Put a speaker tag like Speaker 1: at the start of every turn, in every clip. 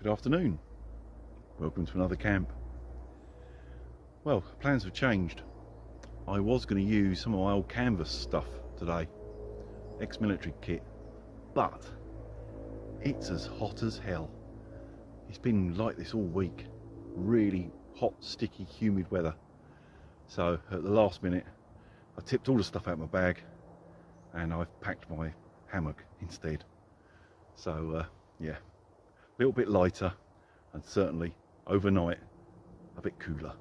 Speaker 1: Good afternoon. Welcome to another camp. Well, plans have changed. I was going to use some of my old canvas stuff today, ex-military kit, but it's as hot as hell. It's been like this all week. Really hot, sticky, humid weather. So at the last minute, I tipped all the stuff out of my bag and I've packed my hammock instead. So yeah, a little bit lighter and certainly overnight a bit cooler.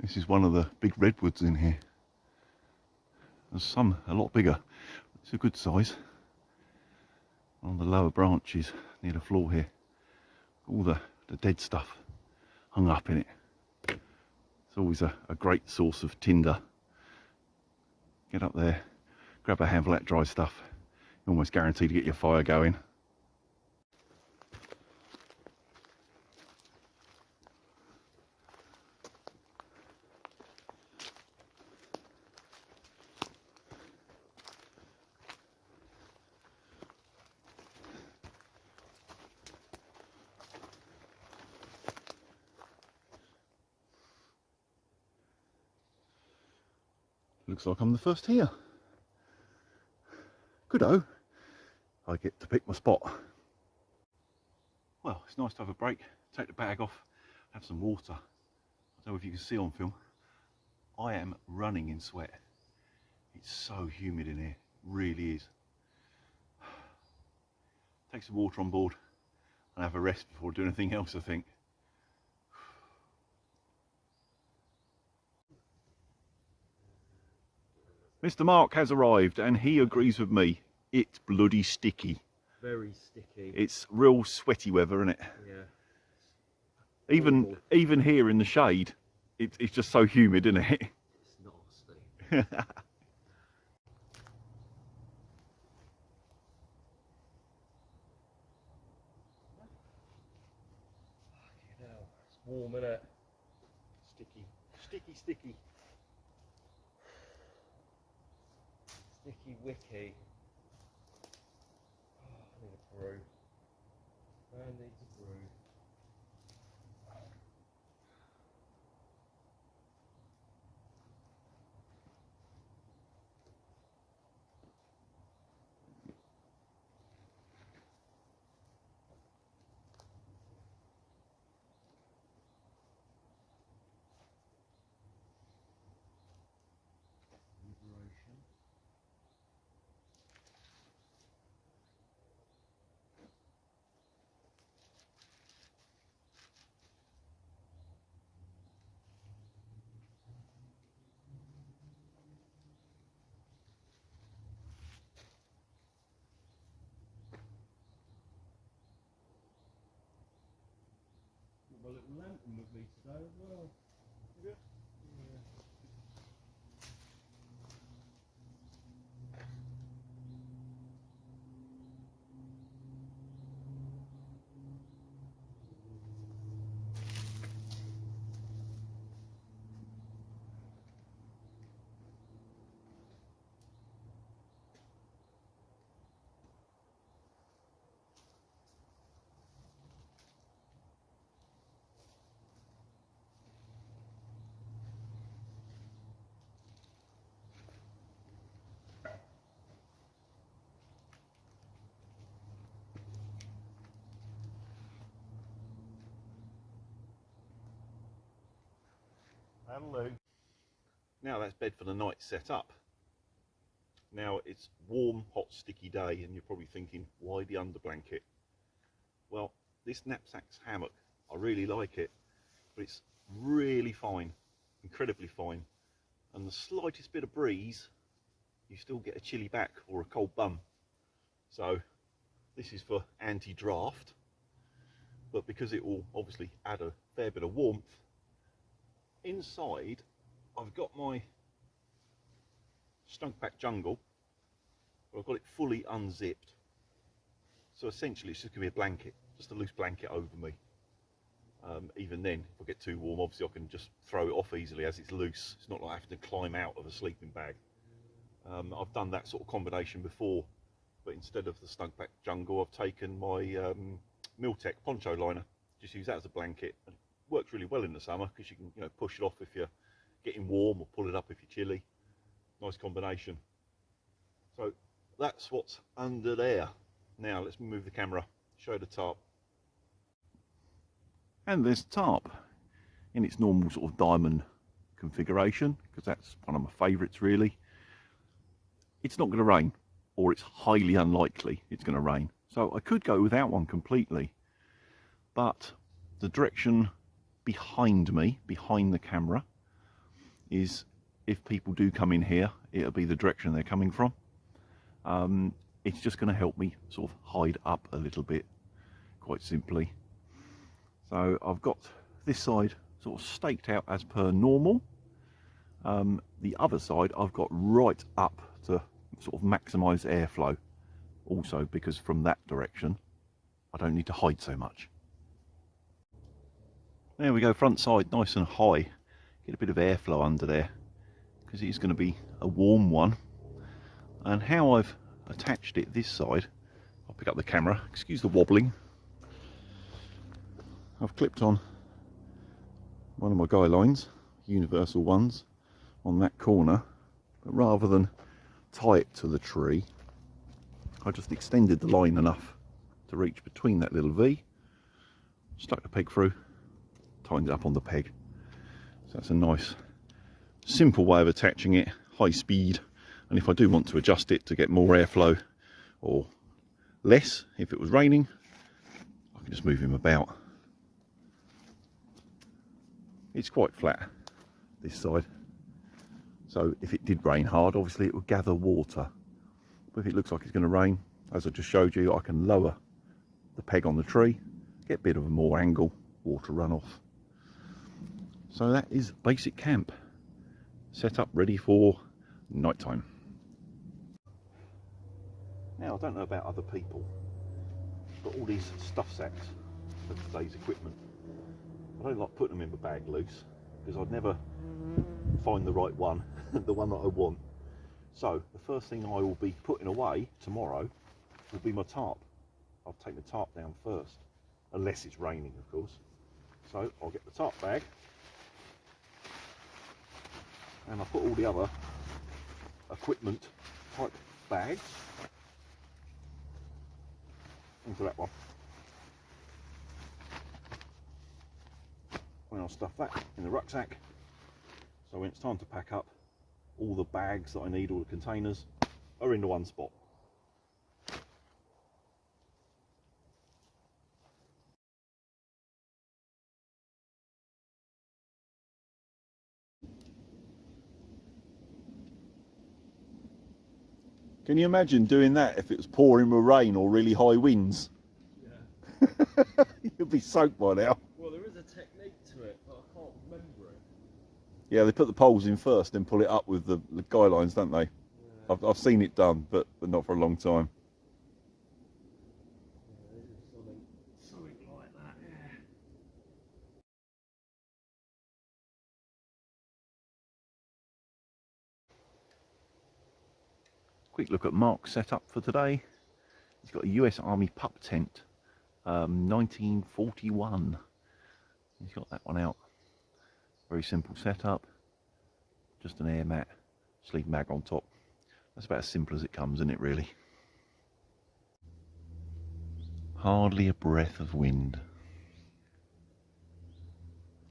Speaker 1: This is one of the big redwoods in here. There's some a lot bigger. It's a good size. On the lower branches near the floor here, all the dead stuff hung up in it. It's always a great source of tinder. Get up there, grab a handful of that dry stuff. You're almost guaranteed to get your fire going. Looks like I'm the first here. Good-o. I get to pick my spot. Well, it's nice to have a break, take the bag off, have some water. I don't know if you can see on film. I am running in sweat. It's so humid in here, really is. Take some water on board and have a rest before doing anything else, I think. Mr. Mark has arrived and he agrees with me. It's bloody sticky.
Speaker 2: Very sticky.
Speaker 1: It's real sweaty weather, isn't it?
Speaker 2: Yeah.
Speaker 1: Even here in the shade, it's just so humid, isn't it?
Speaker 2: It's nasty. Fucking hell. It's warm, isn't it?
Speaker 1: Sticky. Sticky, sticky.
Speaker 2: Sticky wicky. Oh, I need a brew. Man needs a brew. Liberation. Got my little lantern with me today as well.
Speaker 1: Yeah. Hello. Now that's bed for the night set up. Now it's warm, hot, sticky day, and you're probably thinking, why the under blanket? Well, this knapsack's hammock, I really like it, but it's really fine, incredibly fine, and the slightest bit of breeze you still get a chilly back or a cold bum. So this is for anti-draft, but because it will obviously add a fair bit of warmth, inside I've got my Stunkback Jungle, but I've got it fully unzipped. So essentially it's just going to be a blanket, just a loose blanket over me. Even then, if I get too warm, obviously I can just throw it off easily as it's loose. It's not like having to climb out of a sleeping bag. I've done that sort of combination before, but instead of the Stunkback Jungle, I've taken my Miltech poncho liner. Just use that as a blanket. And it works really well in the summer because you can, push it off if you're getting warm or pull it up if you're chilly. Nice combination. So that's what's under there. Now let's move the camera, show the tarp. And there's tarp in its normal sort of diamond configuration, because that's one of my favourites really. It's not going to rain, or it's highly unlikely it's going to rain. So I could go without one completely, but the direction behind me, behind the camera, is if people do come in here, it'll be the direction they're coming from. It's just going to help me sort of hide up a little bit, quite simply. So I've got this side sort of staked out as per normal. The other side I've got right up to sort of maximise airflow, also because from that direction I don't need to hide so much. There we go, front side nice and high. Get a bit of airflow under there because it is going to be a warm one. And how I've attached it this side, I'll pick up the camera, excuse the wobbling. I've clipped on one of my guy lines, universal ones, on that corner, but rather than tie it to the tree, I just extended the line enough to reach between that little V, stuck the peg through, tightened it up on the peg. So that's a nice simple way of attaching it, high speed. And if I do want to adjust it to get more airflow or less if it was raining, I can just move him about. It's quite flat, this side, so if it did rain hard, obviously it would gather water. But if it looks like it's going to rain, as I just showed you, I can lower the peg on the tree, get a bit of a more angle, water runoff. So that is basic camp, set up ready for night time. Now I don't know about other people, but all these stuff sacks of today's equipment, I don't like putting them in my bag loose because I'd never find the right one, the one that I want. So the first thing I will be putting away tomorrow will be my tarp. I'll take the tarp down first, unless it's raining of course. So I'll get the tarp bag and I'll put all the other equipment type bags into that one. And I'll stuff that in the rucksack, so when it's time to pack up, all the bags that I need, all the containers, are into one spot. Can you imagine doing that if it was pouring with rain or really high winds? Yeah. You'd be soaked by now.
Speaker 2: Well, there is a technique to it, but I can't remember it.
Speaker 1: Yeah, they put the poles in first, then pull it up with the guy lines, don't they? Yeah. I've seen it done, but not for a long time.
Speaker 2: Yeah, it is something like that, yeah.
Speaker 1: Quick look at Mark's setup for today. He's got a US Army pup tent, 1941. He's got that one out. Very simple setup. Just an air mat, sleeping bag on top. That's about as simple as it comes, isn't it, really? Hardly a breath of wind.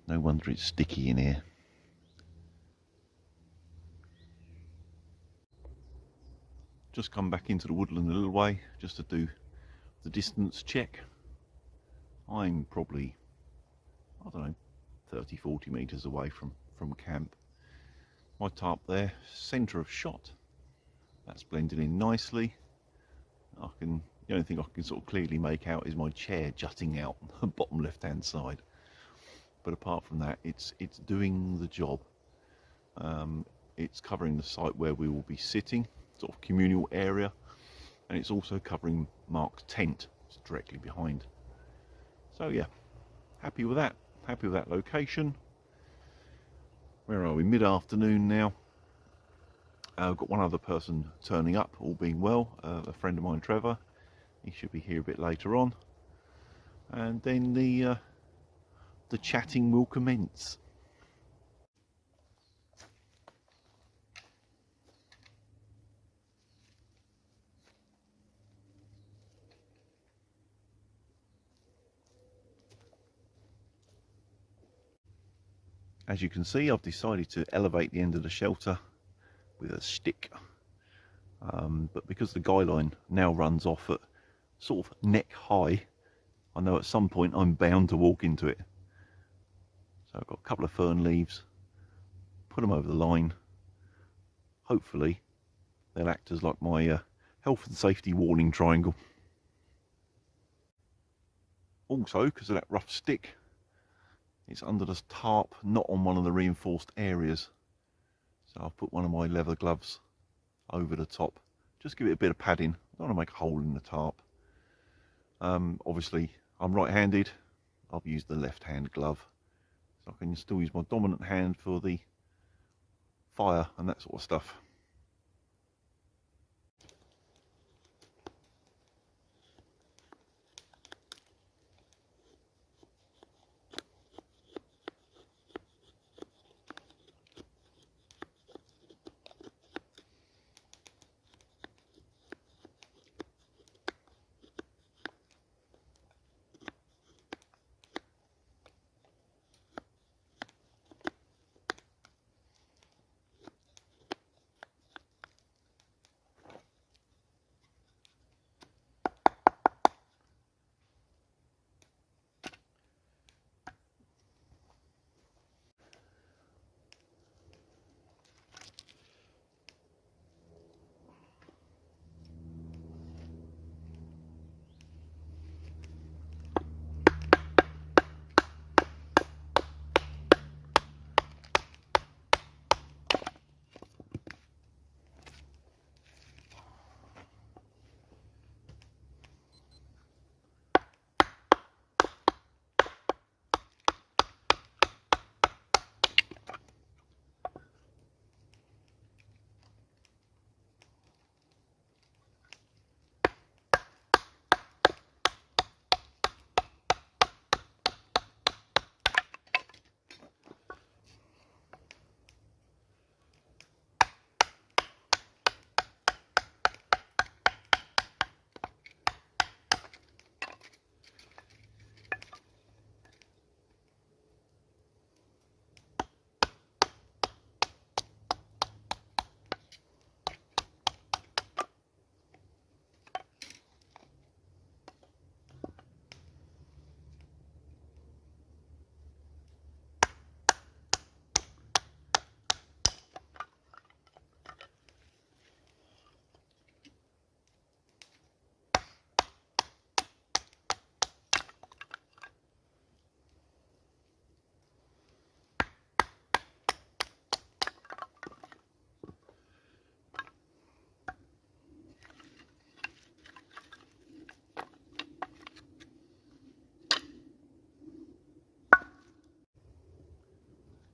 Speaker 1: No wonder it's sticky in here. Just come back into the woodland a little way just to do the distance check. I'm probably, I don't know, 30-40 metres away from camp. My tarp there, centre of shot. That's blended in nicely. The only thing I can sort of clearly make out is my chair jutting out on the bottom left hand side. But apart from that, it's doing the job. It's covering the site where we will be sitting, sort of communal area, and it's also covering Mark's tent, it's directly behind. So yeah, happy with that. Happy with that location. Where are we? Mid-afternoon now. I've got one other person turning up, all being well, a friend of mine, Trevor. He should be here a bit later on, and then the chatting will commence. As you can see, I've decided to elevate the end of the shelter with a stick, but because the guy line now runs off at sort of neck high, I know at some point I'm bound to walk into it. So I've got a couple of fern leaves, put them over the line. Hopefully they'll act as like my health and safety warning triangle. Also, because of that rough stick, it's under this tarp, not on one of the reinforced areas. So I've put one of my leather gloves over the top, just give it a bit of padding. I don't want to make a hole in the tarp. Obviously I'm right-handed, I've used the left-hand glove, so I can still use my dominant hand for the fire and that sort of stuff.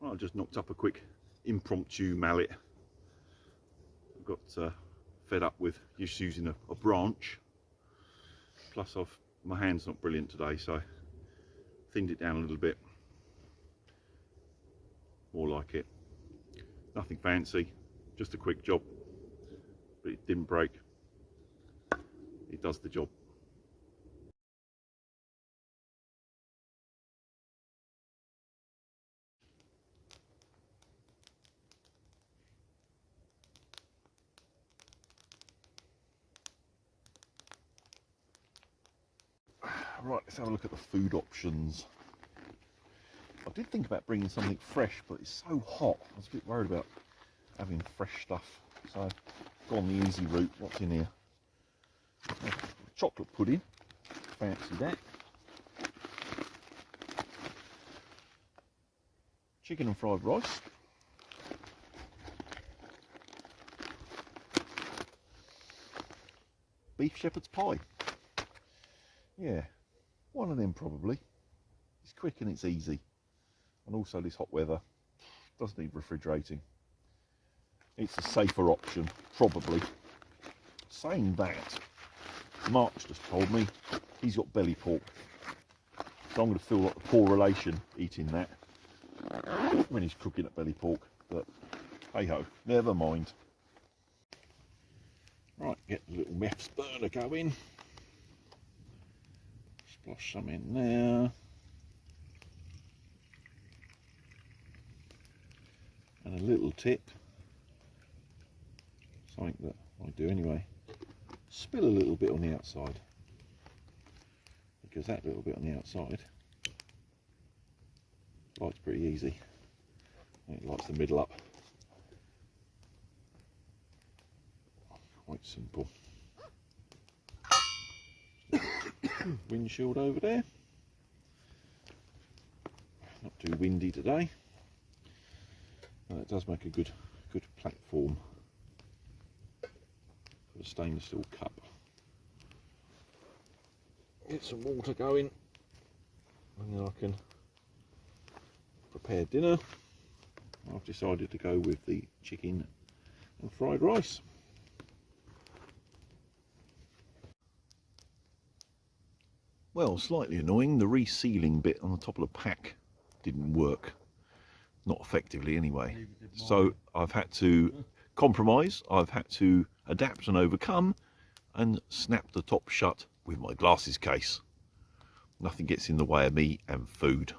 Speaker 1: Well, I just knocked up a quick impromptu mallet. I got fed up with just using a branch. Plus, my hand's not brilliant today, so I thinned it down a little bit. More like it. Nothing fancy, just a quick job. But it didn't break. It does the job. Right, let's have a look at the food options. I did think about bringing something fresh, but it's so hot. I was a bit worried about having fresh stuff. So gone the easy route. What's in here? Chocolate pudding. Fancy that. Chicken and fried rice. Beef shepherd's pie. Yeah, one of them probably. It's quick and it's easy. And also this hot weather doesn't need refrigerating. It's a safer option, probably. Saying that, Mark's just told me he's got belly pork. So I'm going to feel like a poor relation eating that when he's cooking at belly pork. But hey ho, never mind. Right, get the little meths burner going. Splosh some in there. And a little tip, something that I do anyway, spill a little bit on the outside, because that little bit on the outside lights pretty easy. It lights the middle up. Quite simple. Windshield over there. Not too windy today. It does make a good platform for a stainless steel cup. Get some water going, and then I can prepare dinner. I've decided to go with the chicken and fried rice. Well, slightly annoying, the resealing bit on the top of the pack didn't work. Not effectively anyway. So I've had to compromise, I've had to adapt and overcome and snap the top shut with my glasses case. Nothing gets in the way of me and food.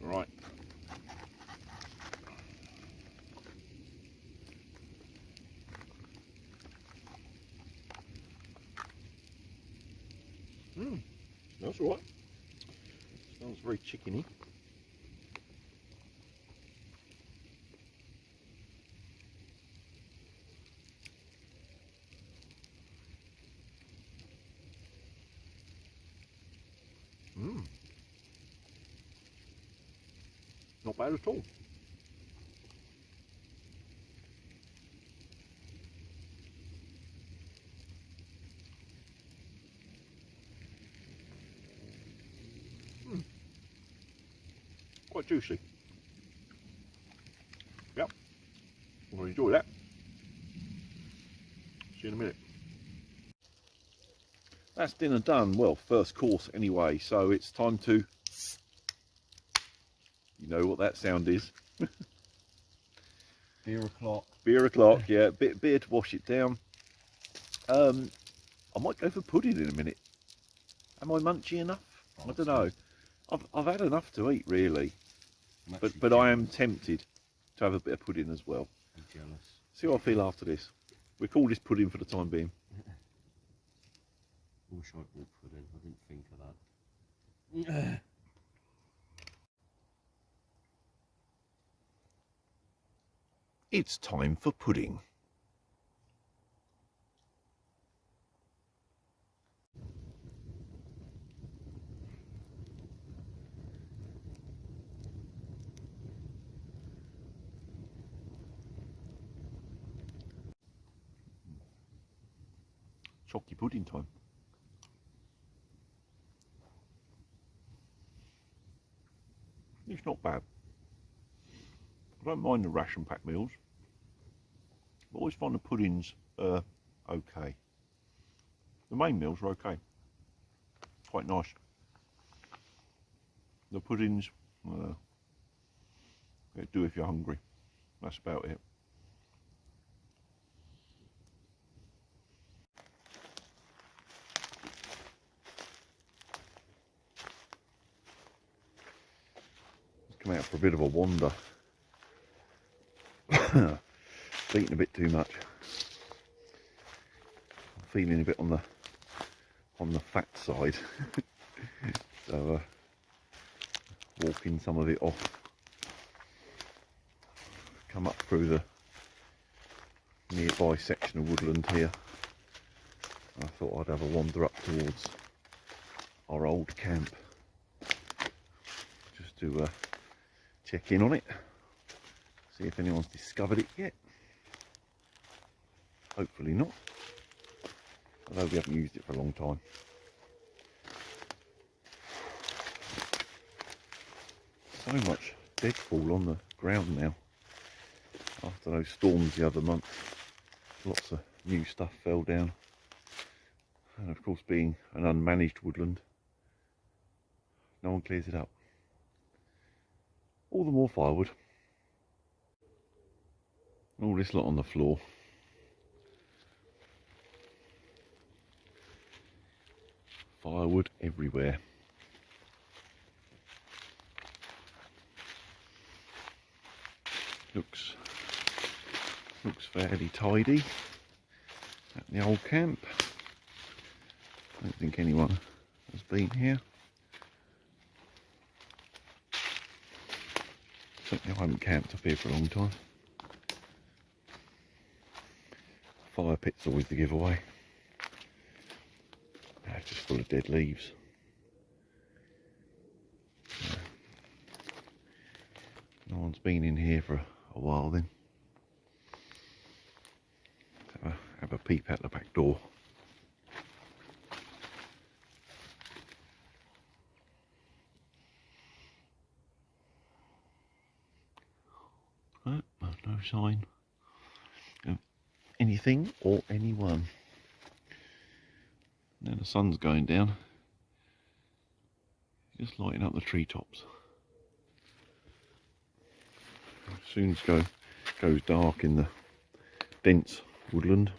Speaker 1: Right. That's all right. Smells very chickeny. Not bad at all. Quite juicy. Yep, I'm going to enjoy that. See you in a minute. That's dinner done. Well, first course anyway, so it's time to... You know what that sound is.
Speaker 2: Beer o'clock.
Speaker 1: Beer o'clock, yeah. Bit of beer to wash it down. I might go for pudding in a minute. Am I munchy enough? I don't know. I've had enough to eat, really. But I am tempted to have a bit of pudding as well.
Speaker 2: I'm jealous.
Speaker 1: See how I feel after this. We call this pudding for the time being.
Speaker 2: I wish I bought pudding. I didn't think of that.
Speaker 1: It's time for pudding. Chalky pudding time. It's not bad. I don't mind the ration pack meals. I always find the puddings okay. The main meals are okay. Quite nice. The puddings, do if you're hungry. That's about it. Come out for a bit of a wander. Eating a bit too much. feeling a bit on the fat side. So walking some of it off. Come up through the nearby section of woodland here. I thought I'd have a wander up towards our old camp just to check in on it, see if anyone's discovered it yet. Hopefully not, although we haven't used it for a long time. So much deadfall on the ground now after those storms the other month. Lots of new stuff fell down, and of course, being an unmanaged woodland, no one clears it up. All the more firewood. All this lot on the floor. Firewood everywhere. Looks fairly tidy at the old camp. I don't think anyone has been here. Certainly I haven't camped up here for a long time. Fire pit's always the giveaway. It's just full of dead leaves. No one's been in here for a while then. Have a peep out the back door. No sign of anything or anyone. Now the sun's going down, just lighting up the treetops. As soon as it goes dark in the dense woodland,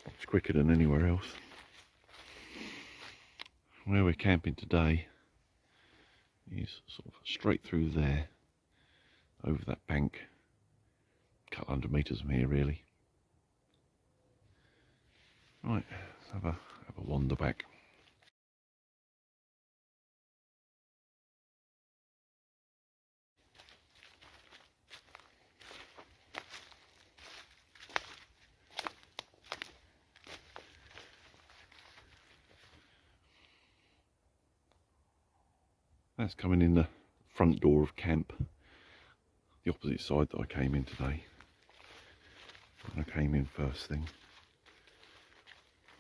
Speaker 1: it's quicker than anywhere else. Where we're camping today is sort of straight through there, over that bank, a couple hundred metres from here really. Right, let's have a wander back. That's coming in the front door of camp, the opposite side that I came in today. When I came in first thing.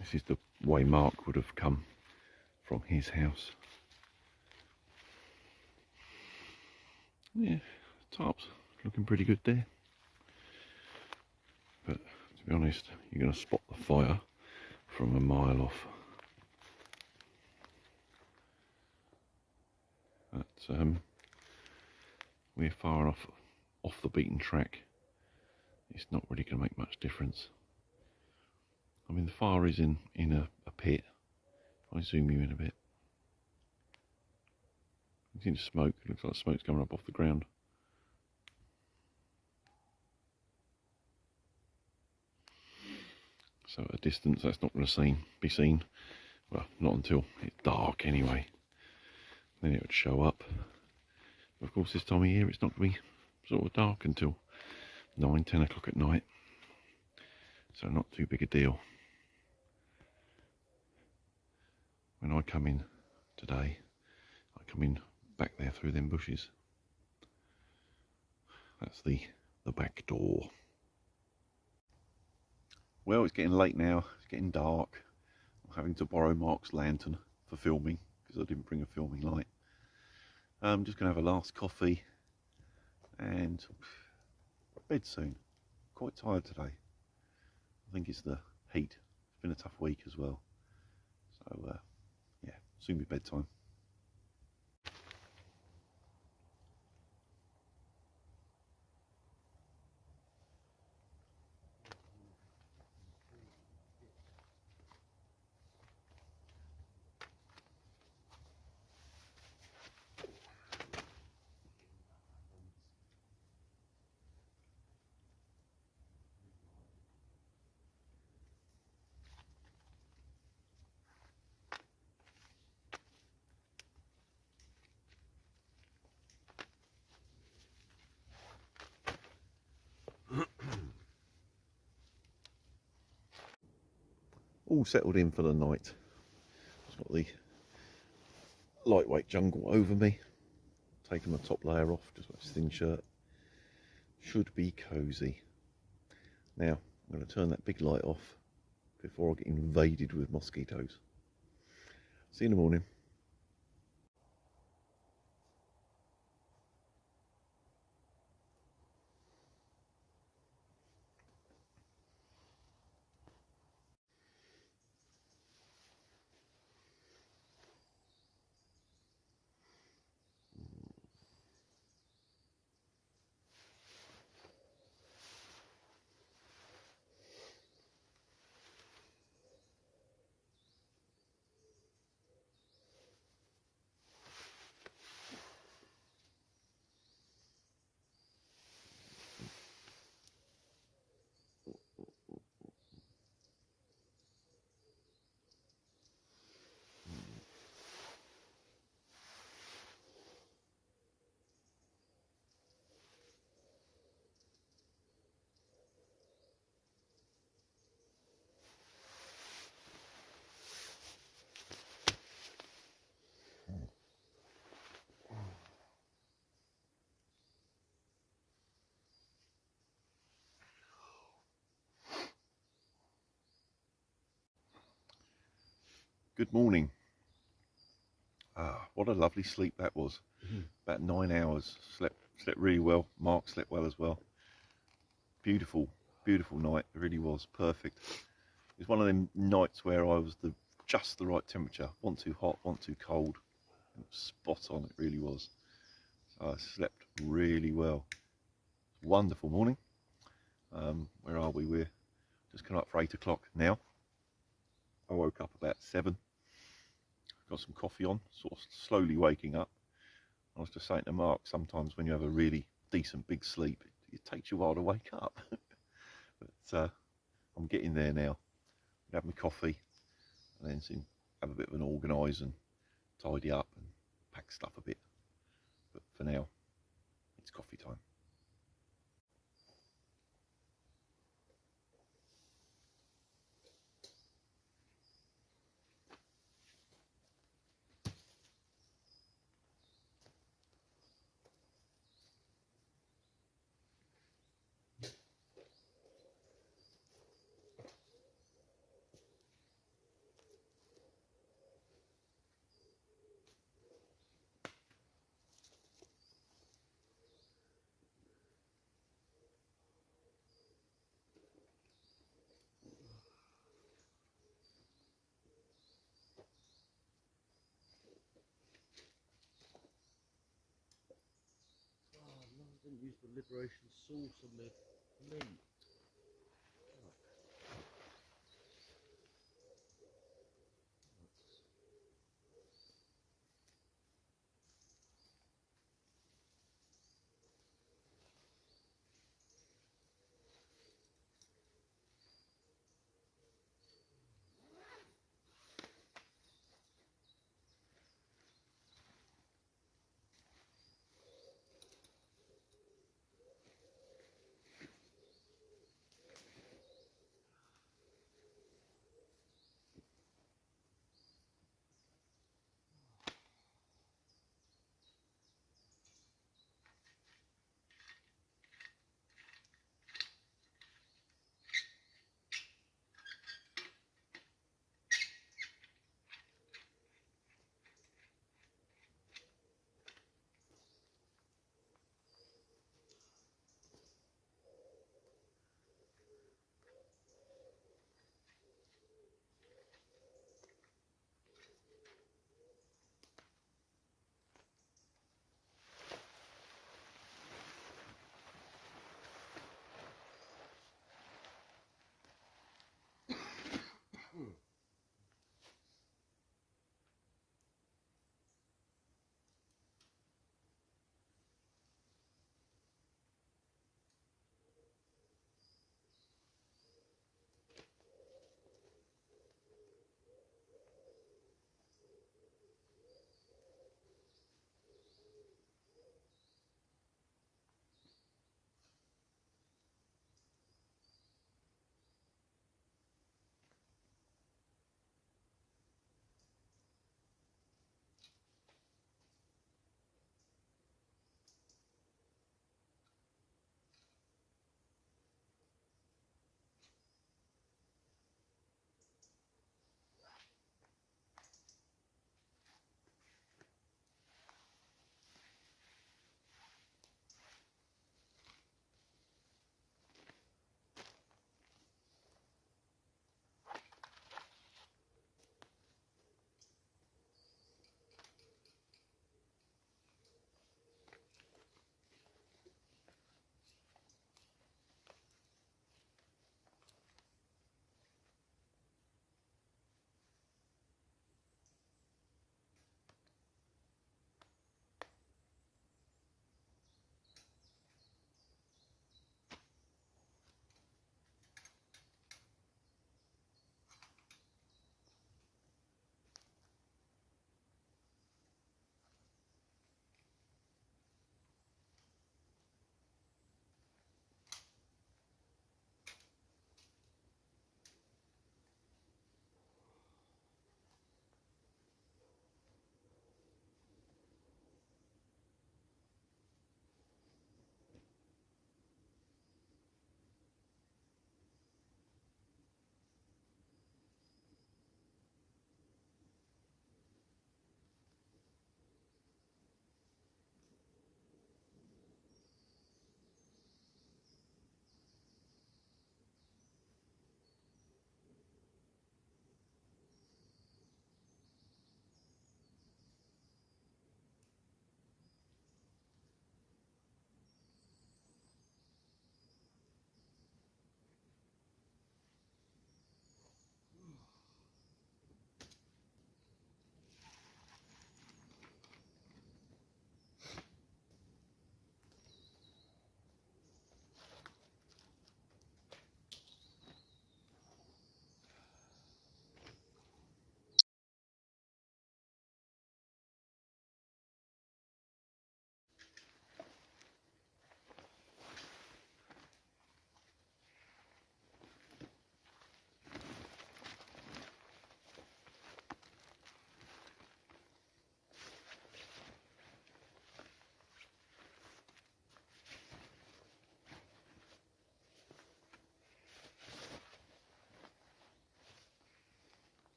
Speaker 1: This is the way Mark would have come from his house. Yeah, tarp's looking pretty good there. But to be honest, you're going to spot the fire from a mile off. But we're far off the beaten track. It's not really going to make much difference. I mean, the fire is in a pit. If I zoom you in a bit, you can see the smoke. It looks like smoke's coming up off the ground. So at a distance, that's not going to be seen. Well, not until it's dark anyway. Then it would show up. But of course, this time of year, it's not going to be sort of dark until 9, 10 o'clock at night. So not too big a deal. When I come in today, I come in back there through them bushes. That's the back door. Well, it's getting late now. It's getting dark. I'm having to borrow Mark's lantern for filming because I didn't bring a filming light. I'm just going to have a last coffee and bed soon. Quite tired today. I think it's the heat. It's been a tough week as well. So yeah, soon be bedtime. all settled in for the night. It's got the lightweight jungle over me. Taking my top layer off, just got this thin shirt. Should be cosy. Now, I'm going to turn that big light off before I get invaded with mosquitoes. See you in the morning. Good morning. What a lovely sleep that was. About 9 hours. Slept really well. Mark slept well as well. Beautiful night. It really was perfect. It was one of them nights where I was just the right temperature. One too hot, one too cold. It was spot on. It really was. I slept really well. Wonderful morning. Where are we? We're just coming up for 8 o'clock now. I woke up about 7. Got some coffee on, sort of slowly waking up. I was just saying to Mark, sometimes when you have a really decent big sleep, it takes you a while to wake up. But I'm getting there now. Have my coffee and then soon have a bit of an organise and tidy up and pack stuff a bit. But for now, it's coffee time.
Speaker 2: Didn't use the liberation sauce on the meat.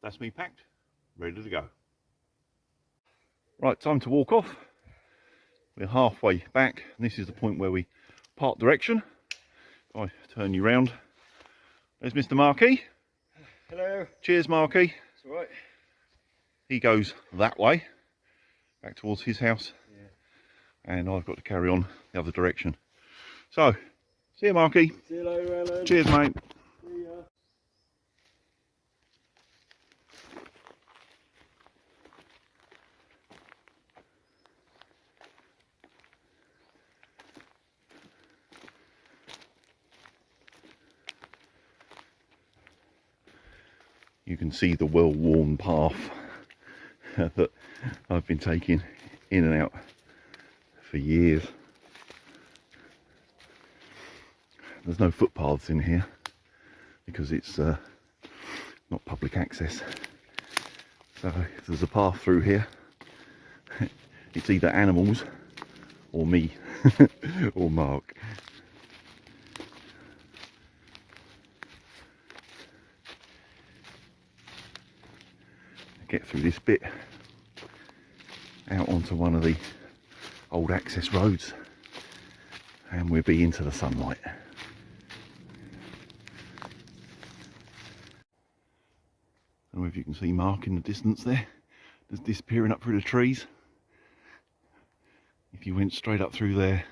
Speaker 1: that's me packed, ready to go. Right, time to walk off. We're halfway back, and this is the point where we part direction. If I turn you round, there's Mr. Markey.
Speaker 2: Hello.
Speaker 1: Cheers, Markey.
Speaker 2: It's all right.
Speaker 1: He goes that way, back towards his house, and I've got to carry on the other direction. So, see you, Markey.
Speaker 2: See you later, Alan.
Speaker 1: Cheers, mate.
Speaker 2: See ya.
Speaker 1: You can see the well-worn path that I've been taking in and out for years. There's no footpaths in here because it's not public access. So if there's a path through here, it's either animals or me or Mark. Get through this bit out onto one of the old access roads, and we'll be into the sunlight. I don't know if you can see Mark in the distance there, just disappearing up through the trees. If you went straight up through there,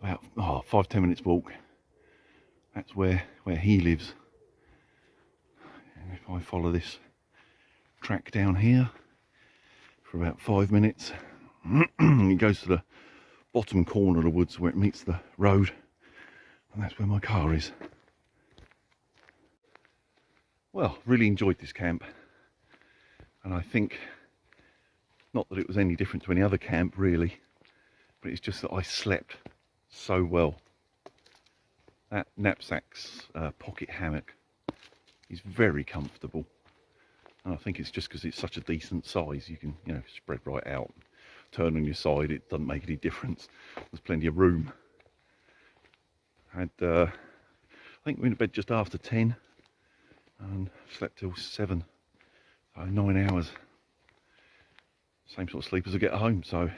Speaker 1: about 5-10 minutes walk, that's where he lives. And if I follow this track down here for about 5 minutes, it goes to the bottom corner of the woods where it meets the road, and that's where my car is. Well, really enjoyed this camp, and I think not that it was any different to any other camp really, but it's just that I slept so well. That knapsack's pocket hammock is very comfortable. And I think it's just because it's such a decent size, you can, spread right out, turn on your side, it doesn't make any difference. There's plenty of room. I think we went to bed just after 10 and slept till 7, so 9 hours. Same sort of sleep as I get at home, so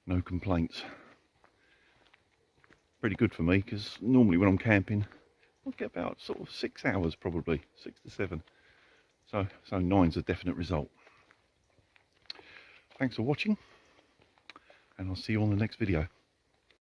Speaker 1: no complaints. Pretty good for me, because normally when I'm camping, I get about sort of 6 hours probably, 6 to 7. So 9's a definite result. Thanks for watching, and I'll see you on the next video.